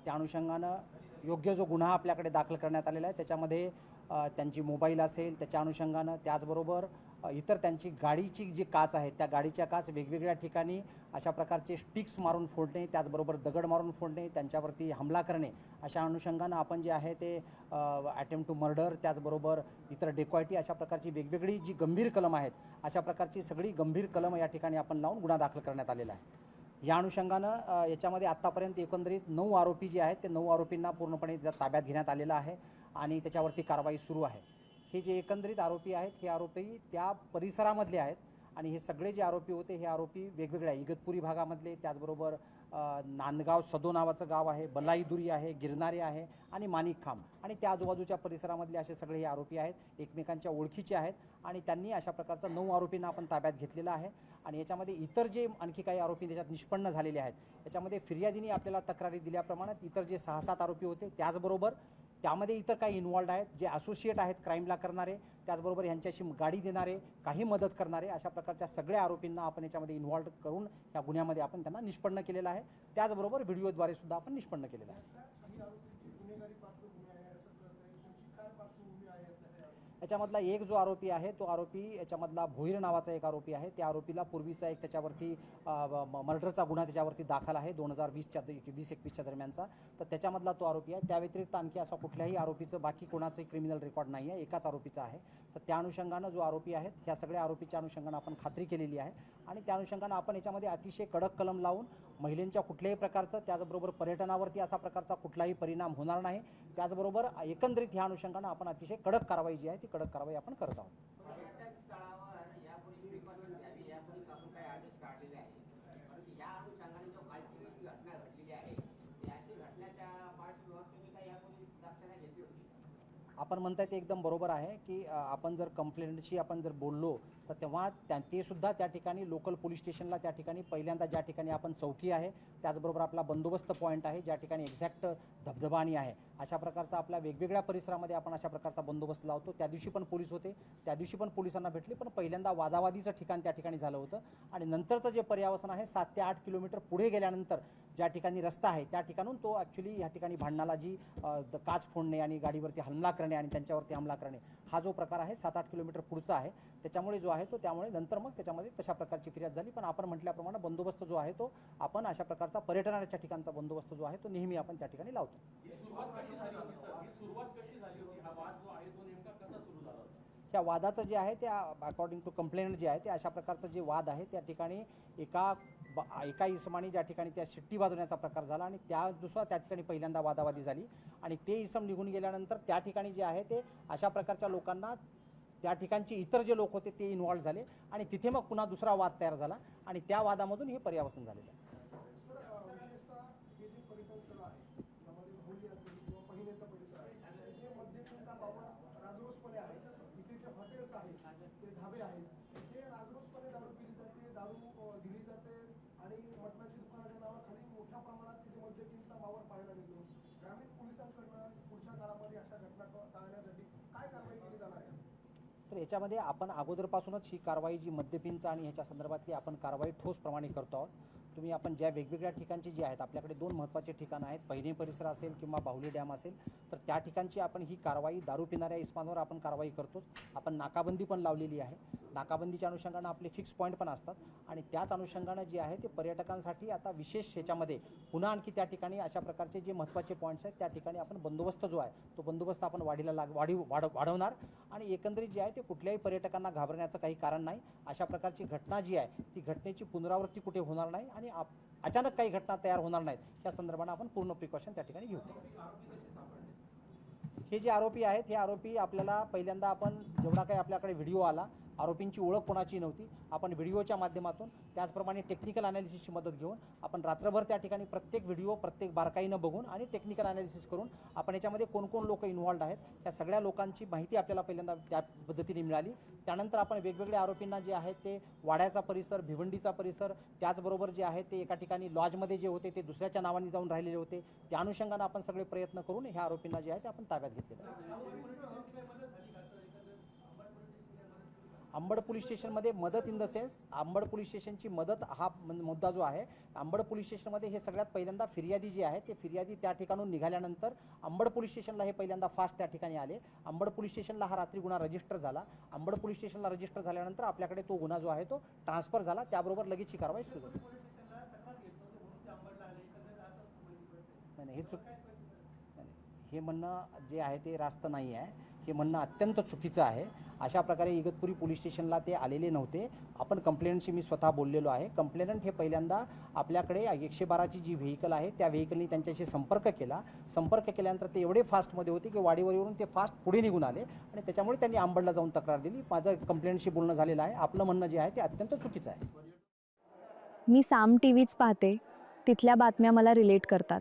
त्या अनुषंगानं योग्य जो गुन्हा आपल्याकडे दाखल करण्यात आलेला आहे त्याच्यामध्ये त्यांची मोबाईल असेल त्याच्या अनुषंगानं, त्याचबरोबर इतर त्यांची गाडीची जी काच आहे त्या गाडीच्या काच वेगवेगळ्या ठिकाणी अशा प्रकारचे स्टिक्स मारून फोडणे, त्याचबरोबर दगड मारून फोडणे, त्यांच्यावरती हमला करणे, अशा अनुषंगानं आपण जे आहे ते अटेम्प्ट टू मर्डर, त्याचबरोबर इतर डेकॉयटी, अशा प्रकारची वेगवेगळी जी गंभीर कलम आहेत अशा प्रकारची सगळी गंभीर कलम या ठिकाणी आपण लावून गुन्हा दाखल करण्यात आलेला आहे। या अनुषंगानं याच्यामध्ये आत्तापर्यंत एकंदरीत 9 आरोपी जे आहेत ते 9 आरोपींना पूर्णपणे ताब्यात घेण्यात आलेलं आहे आणि त्याच्यावरती कारवाई सुरू आहे। हे जे एकंदरीत आरोपी आहेत हे आरोपी त्या परिसरामधले आहेत आणि हे सगळे जे आरोपी होते हे आरोपी वेगवेगळ्या इगतपुरी भागामधले, त्याचबरोबर नांदगाव सदो नावाचं गाव आहे, बलाईदुरी आहे, गिरणारे आहे आणि माणिकखांब आणि त्या आजूबाजूच्या परिसरामधले असे सगळे हे आरोपी आहेत, एकमेकांच्या ओळखीचे आहेत आणि त्यांनी अशा प्रकारचं 9 आरोपींना आपण ताब्यात घेतलेलं आहे। आणि याच्यामध्ये इतर जे आणखी काही आरोपी त्याच्यात निष्पन्न झालेले आहेत, याच्यामध्ये फिर्यादीने आपल्याला तक्रारी दिल्याप्रमाणे इतर जे 6-7 आरोपी होते त्याचबरोबर त्यामध्ये इतर काही इन्वॉल्ड आहेत जे असोसिएट आहेत क्राईमला करणारे, त्याचबरोबर यांच्याशी गाडी देणारे, काही मदत करणारे, अशा प्रकारच्या सगळ्या आरोपींना आपण याच्यामध्ये इन्वॉल्व करून या गुन्ह्यामध्ये आपण त्यांना निष्पन्न केलेलं आहे। त्याचबरोबर व्हिडिओद्वारे सुद्धा आपण निष्पन्न केलेलं आहे। याच्यामधला एक जो आरोपी आहे तो आरोपी याच्यामधला भोईर नावाचा एक आरोपी आहे। त्या आरोपीला पूर्वीचा एक त्याच्यावरती मर्डरचा गुन्हा त्याच्यावरती दाखल आहे 2020-21 दरम्यानचा, तर त्याच्यामधला तो आरोपी आहे। त्या व्यतिरिक्त आणखी असा कुठल्याही आरोपीचं बाकी कोणाचंही क्रिमिनल रेकॉर्ड नाही आहे, एकाच आरोपीचा आहे। तर त्या अनुषंगानं जो आरोपी आहेत ह्या सगळ्या आरोपीच्या अनुषंगानं आपण खात्री केलेली आहे आणि त्या अनुषंगानं आपण याच्यामध्ये अतिशय कडक कलम लावून महिलांच्या कुठल्याही प्रकारचं, त्याचबरोबर पर्यटनावरती असा प्रकारचा कुठलाही परिणाम होणार नाही, त्याचबरोबर एकंदरीत ह्या अनुषंगानं आपण अतिशय कडक कारवाई जी आहे ती कडक कारवाई आपण करत आहोत। आपण म्हणताय ते एकदम बरोबर आहे की आपण जर कंप्लेंटशी आपण जर बोललो तर तेव्हा ते सुद्धा त्या ठिकाणी लोकल पोलीस स्टेशनला त्या ठिकाणी पहिल्यांदा ज्या ठिकाणी आपण चौकी आहे, त्याचबरोबर आपला बंदोबस्त पॉईंट आहे, ज्या ठिकाणी एक्झॅक्ट धबधबाणी आहे, अशा प्रकारचा आपल्या वेगवेगळ्या परिसरामध्ये आपण अशा प्रकारचा बंदोबस्त लावतो। त्या दिवशी पण पोलीस होते, त्या दिवशी पण पोलिसांना भेटले, पण पहिल्यांदा वादावादीचं ठिकाण त्या ठिकाणी झालं होतं आणि नंतरचं जे पर्यावसन आहे 7 ते 8 किलोमीटर पुढे गेल्यानंतर ज्या ठिकाणी रस्ता आहे त्या ठिकाणून तो ॲक्च्युली ह्या ठिकाणी भांडणाला जी काच फोडणे आणि गाडीवरती हमला करणे आणि त्यांच्यावरती हमला करणे हा जो प्रकार आहे 7-8 किलोमीटर पुढचा आहे, त्याच्यामुळे जो आहे तो त्यामुळे नंतर मग त्याच्यामध्ये तशा प्रकारची फिर्याद झाली। पण आपण म्हटल्याप्रमाणे बंदोबस्त जो आहे तो आपण अशा प्रकारचा पर्यटनाच्या ठिकाणचा बंदोबस्त जो आहे तो नेहमी आपण त्या ठिकाणी लावतो। ह्या वादाचं जे आहे ते अकॉर्डिंग टू कंप्लेंट जे आहे ते अशा प्रकारचं जे वाद आहे त्या ठिकाणी एका इसमाने ज्या ठिकाणी त्या शिट्टी वाजवण्याचा प्रकार झाला आणि त्यानुसार त्या ठिकाणी पहिल्यांदा वादावादी झाली आणि ते इसम निघून गेल्यानंतर त्या ठिकाणी जे आहे ते अशा प्रकारच्या लोकांना त्या ठिकाणचे इतर जे लोक होते ते इन्व्हॉल्व झाले आणि तिथे मग पुन्हा दुसरा वाद तयार झाला आणि त्या वादामधून हे पर्यावसन झालेलं आहे। आणि मटणाची दुकानाच्या नावाखाली मोठ्या प्रमाणात तिथे मद्यपींचा वावर पाहायला मिळतो। ग्रामीण पोलिसांकडनं पुढच्या काळामध्ये अशा घटना टाळण्यासाठी काय कारवाई केली जाणार आहे? तर याच्यामध्ये आपण अगोदरपासूनच ही कारवाई जी मद्यपींचा आणि ह्याच्या संदर्भातली आपण कारवाई ठोसप्रमाणे करतो आहोत। तुम्ही आपण ज्या वेगवेगळ्या ठिकाणची जी आहेत आपल्याकडे 2 महत्त्वाचे ठिकाणं आहेत, पहिने परिसर असेल किंवा बाहुली डॅम असेल, तर त्या ठिकाणची आपण ही कारवाई दारू पिणाऱ्या इस्मांवर आपण कारवाई करतोच। आपण नाकाबंदी पण लावलेली आहे, नाकाबंदीच्या अनुषंगानं आपले फिक्स पॉईंट पण असतात आणि त्याच अनुषंगानं जे आहे ते पर्यटकांसाठी आता विशेष ह्याच्यामध्ये पुन्हा आणखी त्या ठिकाणी अशा प्रकारचे जे महत्त्वाचे पॉईंट्स आहेत त्या ठिकाणी आपण बंदोबस्त जो आहे तो बंदोबस्त आपण वाढवणार आणि एकंदरीत जे आहे ते कुठल्याही पर्यटकांना घाबरण्याचं काही कारण नाही। अशा प्रकारची घटना जी आहे ती घटनेची पुनरावृत्ती कुठे होणार नाही आणि अचानक काही घटना तयार होणार नाहीत या संदर्भानं आपण पूर्ण प्रिकॉशन त्या ठिकाणी घेऊ। हे जे आरोपी आहेत हे आरोपी आपल्याला पहिल्यांदा आपण जेवढा काही आपल्याकडे व्हिडिओ आला, आरोपींची ओळख कोणाची नव्हती, आपण व्हिडिओच्या माध्यमातून त्याचप्रमाणे टेक्निकल ॲनालिसिसची मदत घेऊन आपण रात्रभर त्या ठिकाणी प्रत्येक व्हिडिओ प्रत्येक बारकाईनं बघून आणि टेक्निकल ॲनालिसिस करून आपण याच्यामध्ये कोण लोक इन्व्हॉल्ड आहेत या सगळ्या लोकांची माहिती आपल्याला पहिल्यांदा त्या पद्धतीने मिळाली। त्यानंतर आपण वेगवेगळ्या आरोपींना जे आहे ते वाड्याचा परिसर, भिवंडीचा परिसर, त्याचबरोबर जे आहे ते एका ठिकाणी लॉजमध्ये जे होते ते दुसऱ्याच्या नावाने जाऊन राहिलेले होते, त्या अनुषंगानं आपण सगळे प्रयत्न करून ह्या आरोपींना जे आहे ते आपण ताब्यात घेतलेलं आहे। अंबड पोलीस स्टेशनमध्ये मदत in the sense Ambad police स्टेशनची मदत हा मुद्दा जो आहे, अंबड पोलीस स्टेशनमध्ये हे सगळ्यात पहिल्यांदा फिर्यादी जे आहे ते फिर्यादी त्या ठिकाणून निघाल्यानंतर अंबड पोलीस स्टेशनला हे पहिल्यांदा फास्ट त्या ठिकाणी आले. अंबड पोलीस स्टेशनला हा रात्री गुन्हा रजिस्टर झाला. अंबड पोलीस स्टेशनला रजिस्टर झाल्यानंतर आपल्याकडे तो गुन्हा जो आहे तो ट्रान्सफर झाला. त्याबरोबर लगेच ही कारवाई सुरू झाली. नाही हे हे म्हणणं जे आहे ते रास्त नाही आहे. हे म्हणणं अत्यंत चुकीचं आहे. अशा प्रकारे इगतपुरी पोलीस स्टेशनला ते आलेले नव्हते. आपण कंप्लेंटशी मी स्वतः बोललेलो आहे. कंप्लेनंट हे पहिल्यांदा आपल्याकडे 112ची जी व्हेकल आहे त्या व्हेकलनी त्यांच्याशी संपर्क केला. संपर्क केल्यानंतर ते एवढे फास्टमध्ये होते की वाडीवरून ते फास्ट पुढे निघून आले आणि त्याच्यामुळे त्यांनी अंबडला जाऊन तक्रार दिली. माझं कंप्लेंटशी बोलणं झालेलं आहे. आपलं म्हणणं जे आहे ते अत्यंत चुकीचं आहे. मी साम टीव्हीच पाहते. तिथल्या बातम्या मला रिलेट करतात.